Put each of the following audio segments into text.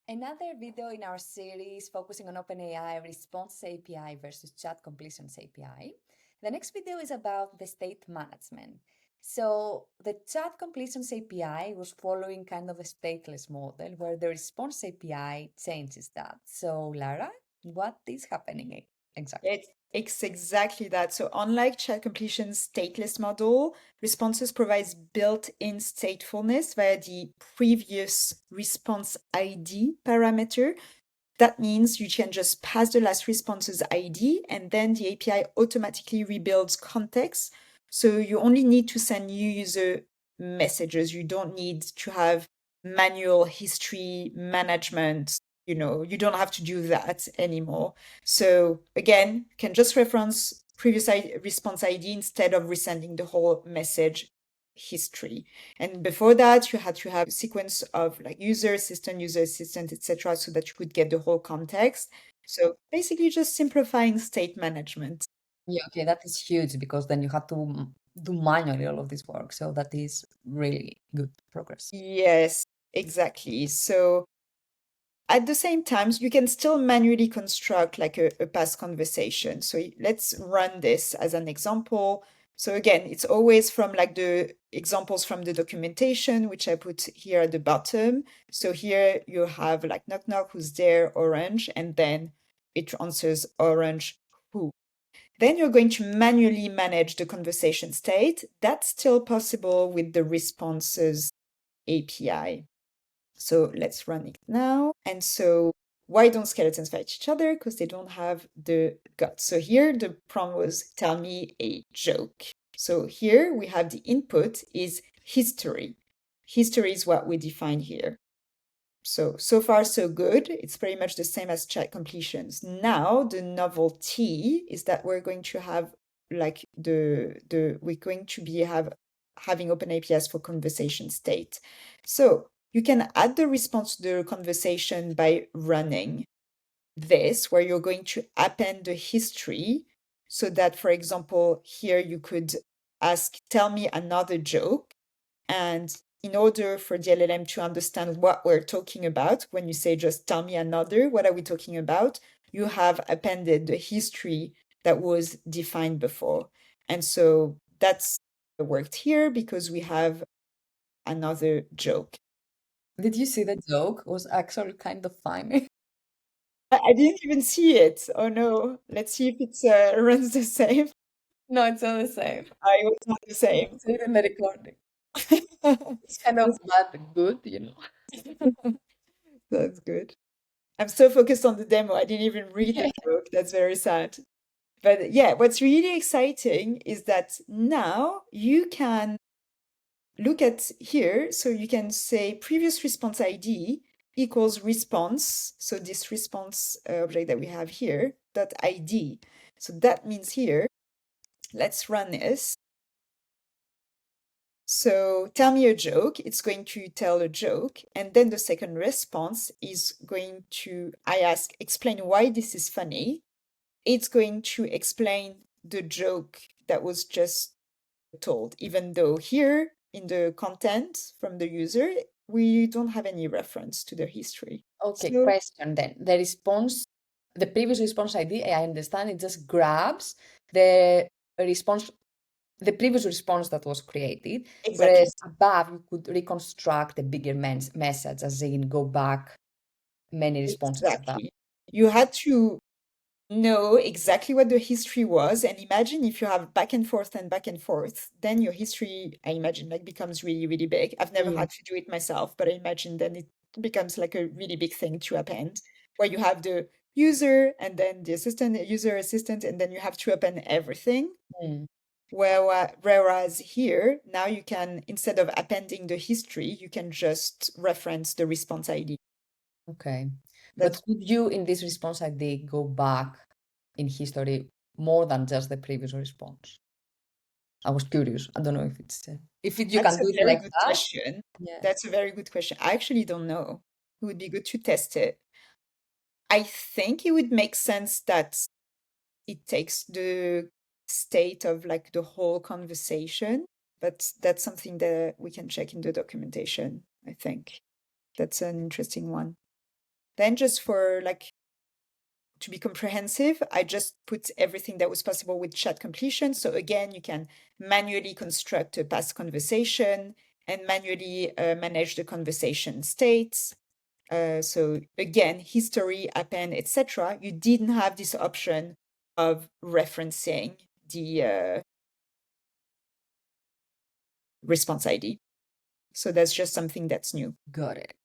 Another video in our series focusing on OpenAI Responses API versus Chat Completions API. The next video is about the state management. So the Chat Completions API was following kind of a stateless model where the Response API changes that. So Lara, what is happening exactly? It's exactly that. So unlike chat completion's stateless model, responses provides built-in statefulness via the previous response ID parameter. That means you can just pass the last response's ID and then the API automatically rebuilds context. So you only need to send new user messages. You don't need to have manual history management. You don't have to do that anymore. So again, can just reference previous response ID instead of resending the whole message history. And before that, you had to have a sequence of like user assistant, etc., so that you could get the whole context. So basically just simplifying state management. Yeah, okay, that is huge because then you have to do manually all of this work. So that is really good progress. Yes, exactly. So at the same time, you can still manually construct like a past conversation. So let's run this as an example. So again, it's always from like the examples from the documentation, which I put here at the bottom. So here you have like knock knock, who's there, orange, and then it answers orange, who. Then you're going to manually manage the conversation state. That's still possible with the responses API. So let's run it now. And so why don't skeletons fight each other? Because they don't have the guts. So here the prompt was tell me a joke. So here we have the input is history. History is what we define here. So far so good. It's pretty much the same as chat completions. Now the novelty is that we're going to have like we're going to be having open APIs for conversation state. So you can add the response to the conversation by running this, where you're going to append the history so that, for example, here you could ask, tell me another joke. And in order for the LLM to understand what we're talking about, when you say just tell me another, what are we talking about? You have appended the history that was defined before. And so that's worked here because we have another joke. Did you see the joke? It was actually kind of funny. I didn't even see it. Oh no. Let's see if it runs the same. No, it's not the same. I was not the same. See it in the recording. It's kind of bad and good, you know. That's good. I'm so focused on the demo. I didn't even read the Yeah. joke. That's very sad. But yeah, what's really exciting is that now you can look at here. So you can say previous response ID equals response. So this response object that we have here, dot ID. So that means here, let's run this. So tell me a joke. It's going to tell a joke. And then the second response is going to, I ask, explain why this is funny. It's going to explain the joke that was just told, even though here in the content from the user, we don't have any reference to the history. Okay, So question then. The previous response ID, I understand it just grabs the response, the previous response that was created, exactly, whereas above you could reconstruct a bigger message, as in go back many responses above. exactly. You had to know exactly what the history was. And imagine if you have back and forth, then your history, I imagine, like becomes really, really big. I've never Mm. had to do it myself, but I imagine then it becomes like a really big thing to append, where you have the user and then the assistant, user assistant, and then you have to append everything. Mm. Whereas here, now you can, instead of appending the history, you can just reference the response ID. Okay. But That's could you, in this response ID, go back in history more than just the previous response? I was curious. I don't know if you That's can a do it very like good that. question. Yeah. That's a very good question. I actually don't know. It would be good to test it. I think it would make sense that it takes the state of like the whole conversation, but that's something that we can check in the documentation, I think. That's an interesting one. Then just for like to be comprehensive, I just put everything that was possible with chat completion. So again, you can manually construct a past conversation and manually manage the conversation states. So again, history, append, etc. You didn't have this option of referencing the response ID. So that's just something that's new. Got it.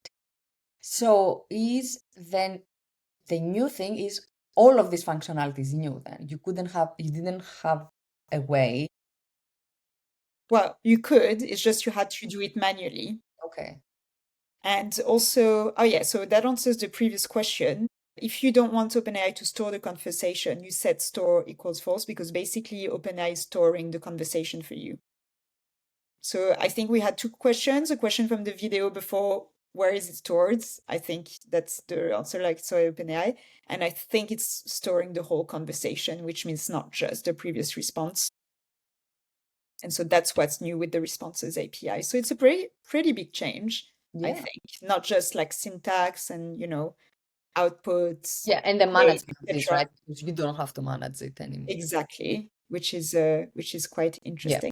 So is then the new thing is all of these functionalities new then? You didn't have a way. Well, you could, it's just you had to do it manually. Okay. And also, oh yeah, so that answers the previous question. If you don't want OpenAI to store the conversation, you set store equals false because basically OpenAI is storing the conversation for you. So I think we had two questions. A question from the video before, where is it stored? I think that's the answer, like, so OpenAI. And I think it's storing the whole conversation, which means not just the previous response. And so that's what's new with the Responses API. So it's a pretty big change, I Yeah. think. Not just like syntax and, outputs, Yeah, and the grades, management of this, etc. right? Because you don't have to manage it anymore. Exactly, which is quite Yeah. interesting.